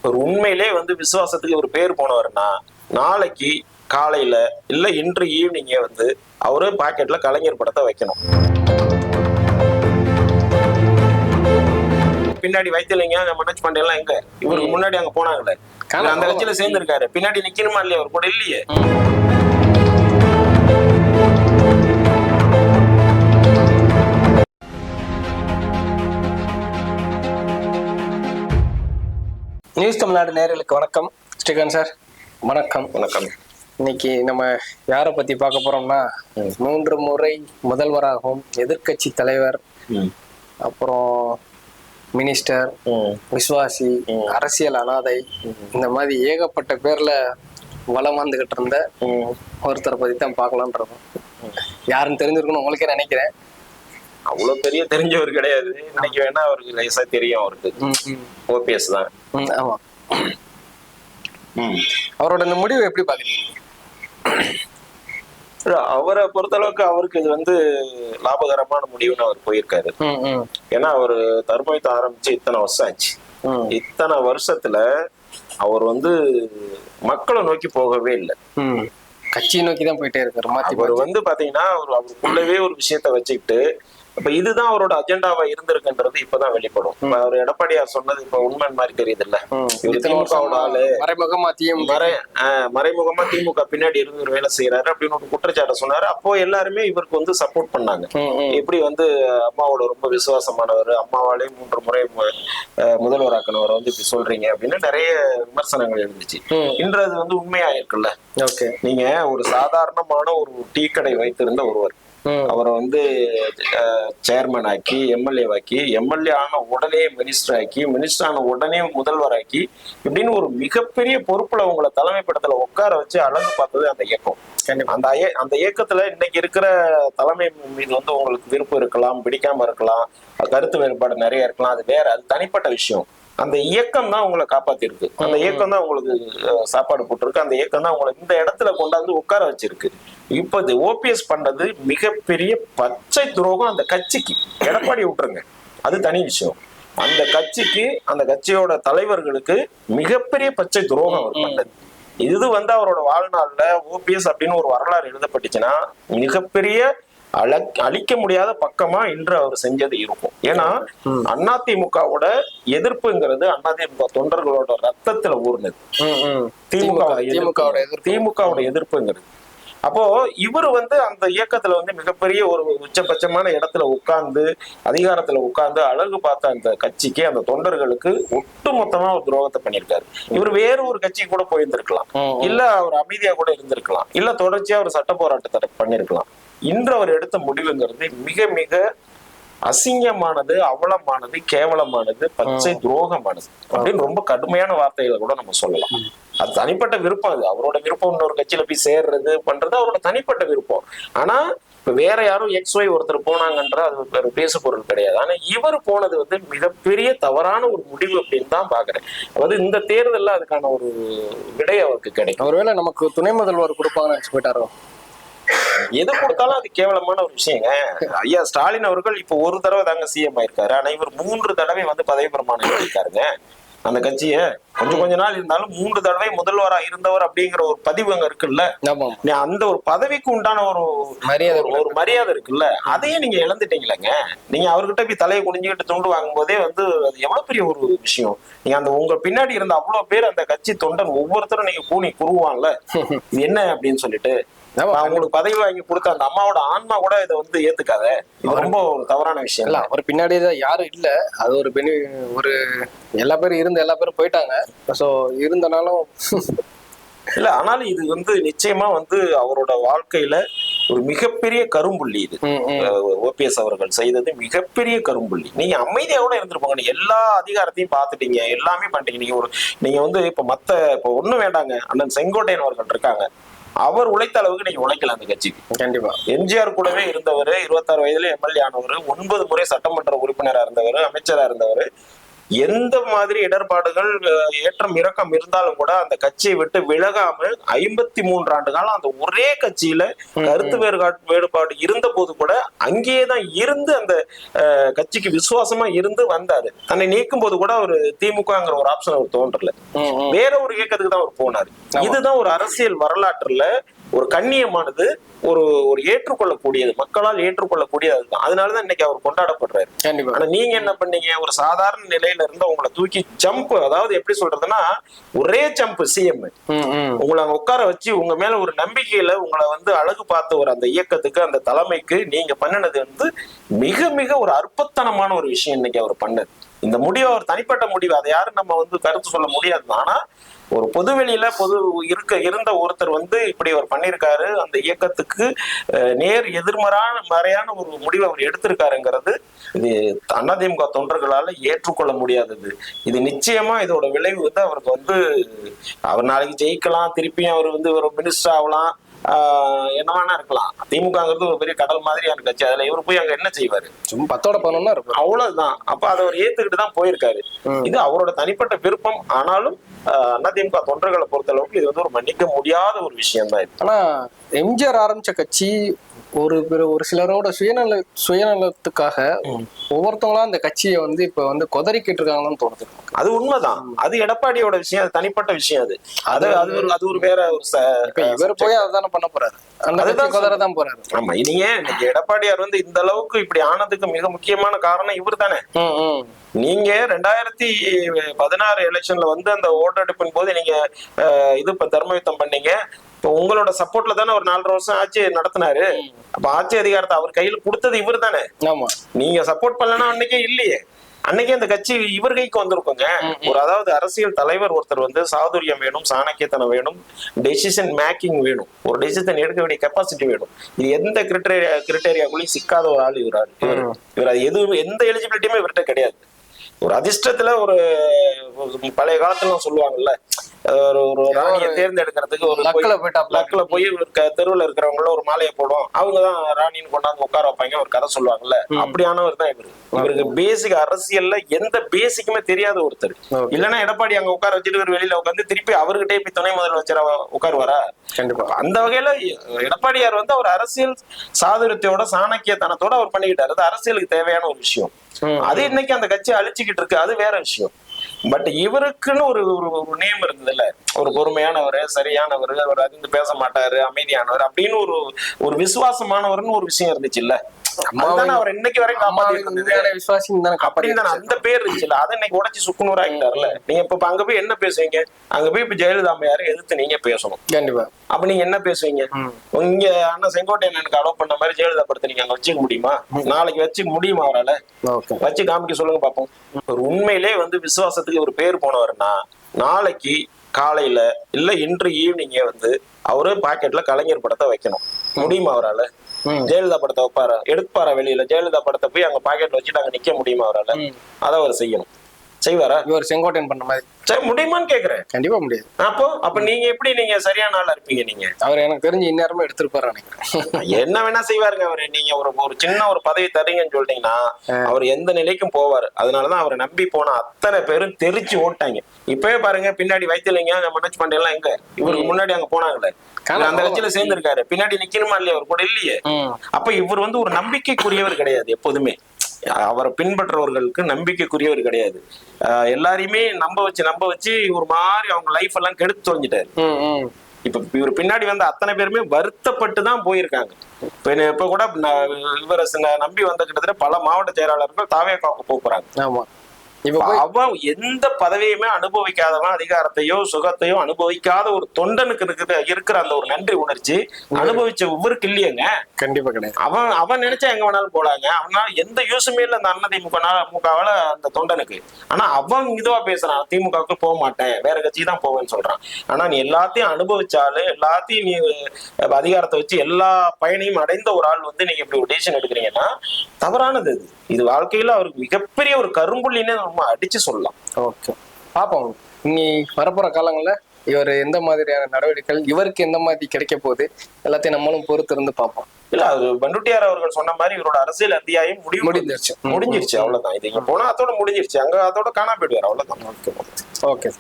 ஒரு உண்மையிலே வந்து விசுவாசத்துக்கு ஒரு பேர் போனவர்னா நாளைக்கு காலையில இல்ல இன்று ஈவினிங்கே வந்து அவரு பாக்கெட்ல கலைஞர் படத்தை வைக்கணும். பின்னாடி வைத்தியலிங்க மனோஜ் பாண்டே எல்லாம் எங்க இவருக்கு முன்னாடி அங்க போனாங்கல்ல, அந்த கட்சியில சேர்ந்திருக்காரு. பின்னாடி நிக்கணுமா இல்லையா? அவர் கூட இல்லையே. நியூஸ் தமிழ்நாடு நேயர்களுக்கு வணக்கம். ஸ்ரீகாந்த் சார் வணக்கம். வணக்கம். இன்னைக்கு நம்ம யாரை பத்தி பார்க்க போறோம்னா, 3 முறை முதல்வராகவும் எதிர்கட்சி தலைவர், அப்புறம் மினிஸ்டர், விசுவாசி, அரசியல் அனாதை, இந்த மாதிரி ஏகப்பட்ட பேர்ல வளம் வந்துகிட்டு இருந்த ஒருத்தரை பத்தி தான் பார்க்கலான்றோம். யாருன்னு தெரிஞ்சிருக்கணும் உங்களுக்கே நினைக்கிறேன். அவ்வளவு பெரிய தெரிஞ்சவர் கிடையாது. இன்னைக்கு வேணா அவருக்கு லேசா தெரியும். அவருக்கு ஓபிஎஸ் தான். ஆமா. அவரோட இந்த முடிவு எப்படி பாக்குறீங்க? அவரை பொறுத்தளவுக்கு அவருக்கு இது வந்து லாபகரமான முடிவுன்னு அவர் போயிருக்காரு. ஏன்னா அவரு தர்மயுத்தம் ஆரம்பிச்சு இத்தனை வருஷம் ஆச்சு. இத்தனை வருஷத்துல அவர் வந்து மக்களை நோக்கி போகவே இல்லை, கட்சியை நோக்கி தான் போயிட்டே இருக்காரு. அவர் வந்து பாத்தீங்கன்னா அவருக்குள்ளவே ஒரு விஷயத்த வச்சுக்கிட்டு இப்ப இதுதான் அவரோட அஜெண்டாவா இருந்திருக்குன்றது இப்பதான் வெளிப்படும். அவர் எடப்பாடியார் சொன்னது இப்ப உண்மை மாதிரி தெரியுது இல்ல. திமுகவோட ஆளு மறைமுகமா திமுக பின்னாடி இருந்து ஒரு வேலை செய்யறாரு அப்படின்னு ஒரு குற்றச்சாட்டை சொன்னாரு. அப்போ எல்லாருமே இவருக்கு வந்து சப்போர்ட் பண்ணாங்க. எப்படி வந்து அம்மாவோட ரொம்ப விசுவாசமானவர், அம்மாவாலே 3 முறை முதல்வராக்கனவரை வந்து இப்படி சொல்றீங்க அப்படின்னு நிறைய விமர்சனங்கள் இருந்துச்சு. இன்று அது வந்து உண்மையா இருக்குல்ல. நீங்க ஒரு சாதாரணமான ஒரு டீ கடை வைத்திருந்த ஒருவர் அவரை வந்து சேர்மன் ஆக்கி எம்எல்ஏ ஆன உடனே மினிஸ்டர் ஆக்கி, மினிஸ்டர் ஆன உடனே முதல்வர் ஆக்கி, இப்படின்னு ஒரு மிகப்பெரிய பொறுப்புல உங்களை தலைமைப்படத்துல உட்கார வச்சு அழகு பார்த்தது அந்த இயக்கம். அந்த இயக்கத்துல இன்னைக்கு இருக்கிற தலைமை மீது வந்து உங்களுக்கு விருப்பம் இருக்கலாம், பிடிக்காம இருக்கலாம், கருத்து வேறுபாடு நிறைய இருக்கலாம், அது வேற, அது தனிப்பட்ட விஷயம். அந்த இயக்கம் தான் உங்களை காப்பாத்திருக்கு. அந்த இயக்கம் தான் உங்களுக்கு சாப்பாடு போட்டிருக்கு. அந்த இயக்கம் தான் உங்களை இந்த இடத்துல கொண்டாந்து உட்கார வச்சிருக்கு. இப்ப இது ஓபிஎஸ் பண்றது மிகப்பெரிய பச்சை துரோகம் அந்த கட்சிக்கு. எடப்பாடி விட்டுருங்க, அது தனி விஷயம். அந்த கட்சிக்கு, அந்த கட்சியோட தலைவர்களுக்கு மிகப்பெரிய பச்சை துரோகம் அவர் பண்ணது. இது வந்து அவரோட வாழ்நாள்ல ஓபிஎஸ் அப்படின்னு ஒரு வரலாறு எழுதப்பட்டுச்சுன்னா மிகப்பெரிய அழிக்க முடியாத பக்கமா இன்று அவர் செஞ்சது இருக்கும். ஏன்னா அதிமுகவோட எதிர்ப்புங்கிறது அதிமுக தொண்டர்களோட ரத்தத்துல ஊர்னது. திமுகவோட எதிர்ப்புங்கிறது. அப்போ இவர் வந்து அந்த இயக்கத்துல வந்து மிகப்பெரிய ஒரு உச்சபட்சமான இடத்துல உட்கார்ந்து, அதிகாரத்துல உட்கார்ந்து அழகு பார்த்த அந்த கட்சிக்கு, அந்த தொண்டர்களுக்கு ஒட்டுமொத்தமா ஒரு துரோகத்தை பண்ணியிருக்காரு. இவர் வேற ஒரு கட்சிக்கு கூட போயிருந்திருக்கலாம், இல்ல அவர் அமைதியா கூட இருந்திருக்கலாம், இல்ல தொடர்ச்சியா ஒரு சட்ட போராட்டத்தை பண்ணிருக்கலாம். இன்று அவர் எடுத்த முடிவுங்கிறது மிக மிக அசிங்கமானது, அவலமானது, கேவலமானது, பச்சை துரோகமானது அப்படின்னு ரொம்ப கடுமையான வார்த்தைகளை கூட நம்ம சொல்லலாம். அது தனிப்பட்ட விருப்பம். அது அவரோட விருப்பம். இன்னொரு கட்சியில போய் சேர்றது பண்றது அவரோட தனிப்பட்ட விருப்பம். ஆனா இப்ப வேற யாரும் XY ஒருத்தர் போனாங்கன்ற அது பேசு பொருள் கிடையாது. ஆனா இவர் போனது வந்து மிகப்பெரிய தவறான ஒரு முடிவு அப்படின்னு தான் பாக்குறேன். அதாவது இந்த தேர்தல்ல அதுக்கான ஒரு விடை அவருக்கு கிடைக்கும். ஒருவேளை நமக்கு துணை முதல்வர் கொடுப்பாங்கன்னு நினைச்சு போயிட்டாரோ? எது கொடுத்தாலும் அது கேவலமான ஒரு விஷயங்க. ஐயா ஸ்டாலின் அவர்கள் இப்ப ஒரு தடவை தாங்க சிஎம் ஆயிருக்காரு. ஆனா இவர் 3 தடவை வந்து பதவி பிரமாணம் எழுதியிருக்காருங்க. அந்த கட்சிய கொஞ்ச நாள் இருந்தாலும் 3 தடவை முதல்வரா இருந்தவர் அப்படிங்கிற ஒரு பதிவு அங்க இருக்குல்ல. அந்த ஒரு பதவிக்கு உண்டான ஒரு மரியாதை இருக்குல்ல, அதையே நீங்க இழந்துட்டீங்களேங்க. நீங்க அவர்கிட்ட போய் தலையை குனிஞ்சுக்கிட்டு துண்டு வாங்கும் போதே வந்து அது எவ்வளவு பெரிய ஒரு விஷயம். நீங்க அந்த உங்க பின்னாடி இருந்த அவ்வளவு பேர், அந்த கட்சி தொண்டன் ஒவ்வொருத்தரும் நீங்க கூணி குருவான்ல, இது என்ன அப்படின்னு சொல்லிட்டு அவங்களுக்கு பதவி வாங்கி கொடுத்த அந்த அம்மாவோட ஆன்மா கூட இதை வந்து ஏத்துக்காத. இது ரொம்ப ஒரு தவறான விஷயம் இல்ல. அவர் பின்னாடிதான் யாரும் இல்ல, அது ஒரு எல்லா பேரும் போயிட்டாங்க. சோ இருந்தனாலும் இல்ல, ஆனாலும் இது வந்து நிச்சயமா வந்து அவரோட வாழ்க்கையில ஒரு மிகப்பெரிய கரும்புள்ளி. இது ஓபிஎஸ் அவர்கள் செய்தது மிகப்பெரிய கரும்புள்ளி. நீங்க அமைதியா கூட இருந்துருப்பாங்க. நீங்க எல்லா அதிகாரத்தையும் பாத்துட்டீங்க, எல்லாமே பண்ணிட்டீங்க. நீங்க வந்து இப்ப ஒண்ணும் வேண்டாங்க, அண்ணன் செங்கோட்டையன் அவர்கள் இருக்காங்க, அவர் உழைத்த அளவுக்கு நீங்க உழைக்கல அந்த கட்சிக்கு. கண்டிப்பா. எம்ஜிஆர் கூடவே இருந்தவர், 26 வயதுல எம்எல்ஏ ஆனவர், 9 முறை சட்டமன்ற உறுப்பினரா இருந்தவர், அமைச்சரா இருந்தவர், எந்த மாதிரி இடர்பாடுகள் ஏற்றம் இறக்கம் இருந்தாலும் கூட அந்த கட்சியை விட்டு விலகாம 53 ஆண்டு காலம் அந்த ஒரே கட்சியில கருத்து வேறுபாடு இருந்த போது கூட அங்கேயேதான் இருந்து அந்த கட்சிக்கு விசுவாசமா இருந்து வந்தாரு. தன்னை நீக்கும் போது கூட ஒரு திமுகங்கிற ஒரு ஆப்ஷன் அவர் தோன்றல, வேற ஒரு இயக்கத்துக்கு தான் அவர் போனாரு. இதுதான் ஒரு அரசியல் வரலாற்றுல ஒரு கண்ணியமானது, ஒரு ஒரு ஏற்றுக்கொள்ளக்கூடியது, மக்களால் ஏற்றுக்கொள்ளக்கூடியது. அதுதான், அதனாலதான் இன்னைக்கு அவர் கொண்டாடப்படுறாரு. ஆனா நீங்க என்ன பண்ணீங்க, ஒரு சாதாரண நிலையில இருந்து உங்களை தூக்கி ஜம்ப், அதாவது எப்படி சொல்றதுன்னா ஒரே ஜம்ப் சிஎம் உங்களை அங்க உட்கார வச்சு உங்க மேல ஒரு நம்பிக்கையில உங்களை வந்து அழகு பார்த்த ஒரு அந்த இயக்கத்துக்கு, அந்த தலைமைக்கு நீங்க பண்ணினது வந்து மிக மிக ஒரு அற்புதமான ஒரு விஷயம் இன்னைக்கு அவர் பண்ணது. இந்த முடிவு அவர் தனிப்பட்ட முடிவு, அதை யாரும் நம்ம வந்து கருத்து சொல்ல முடியாது. ஆனா ஒரு பொதுவெளியில இருந்த ஒருத்தர் வந்து இப்படி அவர் பண்ணியிருக்காரு, அந்த இயக்கத்துக்கு நேர் எதிர்மறையான ஒரு முடிவை அவர் எடுத்திருக்காருங்கிறது இது அதிமுக தொண்டர்களால ஏற்றுக்கொள்ள முடியாதது. இது நிச்சயமா இதோட விளைவு வந்து அவருக்கு வந்து அவர் நாளைக்கு ஜெயிக்கலாம், திருப்பியும் அவர் வந்து ஒரு மினிஸ்டர் ஆகலாம், என்ன வேணா இருக்கலாம். திமுகங்கிறது ஒரு பெரிய கடல் மாதிரியான கட்சி, அதுல இவர் போய் அங்க என்ன செய்வாரு, சும்மா 10 இருக்கும் அவ்வளவுதான். அப்ப அதை அவர் ஏத்துக்கிட்டு தான் போயிருக்காரு. இது அவரோட தனிப்பட்ட விருப்பம். ஆனாலும் அதிமுக தொண்டர்களை பொறுத்த அளவுக்கு இது வந்து ஒரு மன்னிக்க முடியாத ஒரு விஷயம் தான். ஆனா எம்ஜிஆர் ஆரம்பிச்ச கட்சி ஒரு சிலரோட சுயநலத்துக்காக ஒவ்வொருத்தவங்களா அந்த கட்சியை வந்து இப்ப வந்து கொதறிக்கிட்டு இருக்காங்கன்னு தோணுது. அது உண்மைதான். அது எடப்பாடியோட விஷயம், அது தனிப்பட்ட விஷயம். அது ஒரு வேற ஒரு இவர் போய் அதான பண்ண போறாரு, கொதறதான் போறாரு. ஆமா, நீங்க இன்னைக்கு எடப்பாடியார் வந்து இந்த அளவுக்கு இப்படி ஆனதுக்கு மிக முக்கியமான காரணம் இவர் தானே. நீங்க 2016 எலெக்ஷன்ல வந்து அந்த ஓட்டெடுப்பின் போது நீங்க இது இப்ப தர்மயுத்தம் பண்ணீங்க. இப்போ உங்களோட சப்போர்ட்ல தானே ஒரு 4.5 வருஷம் ஆட்சி நடத்தினாரு. அப்ப ஆட்சி அதிகாரத்தை அவர் கையில கொடுத்தது இவர் தானே. நீங்க சப்போர்ட் பண்ணலன்னா அன்னைக்கே இல்லையே, அன்னைக்கே அந்த கட்சி இவர் கைக்கு வந்திருக்குங்க. அதாவது அரசியல் தலைவர் ஒருத்தர் வந்து சாதுரியம் வேணும், சாணக்கியத்தனம் வேணும், டெசிஷன் மேக்கிங் வேணும், ஒரு டெசிஷன் எடுக்க வேண்டிய கெப்பாசிட்டி வேணும். இது எந்த கிரிட்டேரியாக்குள்ளேயும் சிக்காத ஒரு ஆள் இவர் அது எதுவும் எந்த எலிஜிபிலிட்டியுமே இவர்கிட்ட கிடையாது. ஒரு அதிர்ஷ்டத்துல ஒரு பழைய காலத்துல சொல்லுவாங்கல்ல, ஒரு ராணியை தேர்ந்தெடுக்கிறதுக்கு ஒரு லக்கில போய் தெருவில் இருக்கிறவங்கள ஒரு மாலையை போடும், அவங்கதான் ராணின்னு கொண்டாந்து உட்கார வைப்பாங்க, ஒரு கதை சொல்லுவாங்கல்ல. அப்படியானவர் தான் இவரு. இவருக்கு பேசிக் அரசியல்ல எந்த பேசிக்குமே தெரியாத ஒருத்தர். இல்லைன்னா எடப்பாடி அங்க உட்கார வச்சுட்டு ஒரு வெளியில உட்காந்து திருப்பி அவர்கிட்டே போய் துணை முதலமைச்சர் உட்காருவாரா? கண்டிப்பா. அந்த வகையில எடப்பாடியார் வந்து அவர் அரசியல் சாதுரியத்தோட சாணக்கியத்தனத்தோட அவர் பண்ணிக்கிட்டாரு. அது அரசியலுக்கு தேவையான ஒரு விஷயம். அது இன்னைக்கு அந்த கட்சியை அழிச்சுக்கிட்டு இருக்கு, அது வேற விஷயம். பட் இவருக்குன்னு ஒரு நேம் இருந்தது இல்ல, ஒரு பொறுமையானவர், சரியானவர், அவர் அறிந்து பேச மாட்டாரு, அமைதியானவர் அப்படின்னு ஒரு விசுவாசமானவர்னு ஒரு விஷயம் இருந்துச்சு இல்ல. அவர் இன்னைக்கு வரைக்கும் அந்த பேர் இருந்துச்சுல்ல, அதை இன்னைக்கு உடைச்சு சுக்குநூறு ஆகிட்டாருல. நீங்க இப்ப அங்க போய் என்ன பேசுவீங்க? அங்க போய் இப்ப ஜெயலலிதா அம்மையாரை எதிர்த்து நீங்க பேசணும். கண்டிப்பா. அப்ப நீங்க என்ன பேசுவீங்க? இங்க அண்ணா செங்கோட்டையன் எனக்கு அலோவ் பண்ண மாதிரி ஜெயலலிதா படத்தை நீங்க அங்க வச்சுக்க முடியுமா? நாளைக்கு வச்சுக்க முடியுமா? அவரால வச்சு காமிக்க சொல்லுங்க பாப்போம். ஒரு உண்மையிலே வந்து விசுவாசத்துக்கு ஒரு பேர் போனவர்னா நாளைக்கு காலையில இல்ல இன்று ஈவினிங்கே வந்து அவரு பாக்கெட்ல கலைஞர் படத்தை வைக்கணும். முடியுமா அவரால? ஜெயலலிதா படத்தை வைப்பாரா? எடுப்பாரா வெளியில? ஜெயலலிதா படத்தை போய் அங்க பாக்கெட்ல வச்சுட்டு அங்க நிக்க முடியுமா அவரால? அதை அவர் செய்யணும். செய்வாரா? இவர் செங்கோட்டையன் பண்ண மாதிரி முடியுமான்னு கேக்குறேன். கண்டிப்பா முடியாது. அப்ப நீங்க எப்படி நீங்க சரியான ஆளா இருப்பீங்க? நீங்க அவர் எனக்கு தெரிஞ்சு இந்நேரமே எடுத்திருப்பாரு நினைக்கிறேன். என்ன வேணா செய்வாருங்க அவரு. நீங்க ஒரு சின்ன ஒரு பதவி தரீங்கன்னு சொல்லிட்டீங்கன்னா அவர் எந்த நிலைக்கும் போவாரு. அதனாலதான் அவரை நம்பி போன அத்தனை பேரும் தெரிச்சு ஓட்டாங்க. இப்பவே பாருங்க, பின்னாடி வைத்தியலிங்க, மனோஜ் பாண்டே எல்லாம் எங்க இவருக்கு முன்னாடி அங்க போனாங்களே, அந்த கட்சியில சேர்ந்திருக்காரு. பின்னாடி நிக்கணுமா இல்லையா? அவர் கூட இல்லையே. அப்ப இவர் வந்து ஒரு நம்பிக்கைக்குரியவர் கிடையாது. எப்போதுமே அவரை பின்பற்றவர்களுக்கு நம்பிக்கைக்குரியவர் கிடையாது. எல்லாரையுமே நம்ப வச்சு ஒரு மாதிரி அவங்க லைஃப் எல்லாம் கெடுத்து தொலைஞ்சிட்டாரு. இப்ப இவர் பின்னாடி வந்து அத்தனை பேருமே வருத்தப்பட்டு தான் போயிருக்காங்க. இப்ப கூட இவரை நம்பி வந்த கிட்டத்தட்ட பல மாவட்ட செயலாளர்கள் தாவேகாவுக்கு போறாங்க. அவன் எந்த பதவியுமே அனுபவிக்காதவன், அதிகாரத்தையோ சுகத்தையோ அனுபவிக்காத ஒரு தொண்டனுக்கு இருக்கிற அந்த ஒரு நன்றி உணர்ச்சி அனுபவிச்ச இவருக்கு இல்லையங்க. கண்டிப்பா கிடையாது. அவன் நினைச்சா எங்க வேணாலும் போலாங்க. அவனால எந்த யூஸுமே இல்லை அந்த அதிமுகவால அந்த தொண்டனுக்கு. ஆனா அவன் இதுவா பேசுறான், திமுகவுக்கு போக மாட்டேன், வேற கட்சிக்கு தான் போவேன்னு சொல்றான். ஆனா நீ எல்லாத்தையும் அனுபவிச்சாலும், எல்லாத்தையும் நீ அதிகாரத்தை வச்சு எல்லா பயனையும் அடைந்த ஒரு ஆள் வந்து நீங்க இப்படி ஒரு டிசிஷன் எடுக்கிறீங்கன்னா தவறானது. இது வாழ்க்கையில அவருக்கு மிகப்பெரிய ஒரு கரும்புள்ளின்னு நம்ம அடிச்சு சொல்லலாம். ஓகே, பாப்போம் இனி வரப்போற காலங்கள்ல இவர் எந்த மாதிரியான நடவடிக்கைகள், இவருக்கு எந்த மாதிரி கிடைக்க போகுது, எல்லாத்தையும் நம்மளும் பொறுத்து இருந்து பார்ப்போம். இல்ல அது பண்டுட்டியார் அவர்கள் சொன்ன மாதிரி இவரோட அரசியல் அத்தியாயம் முடிஞ்சிருச்சு. முடிஞ்சிருச்சு அவ்வளவுதான். இது இங்க போனா அதோட முடிஞ்சிருச்சு, அங்க அதோட காணா போயிடுவார், அவ்வளவுதான். ஓகே.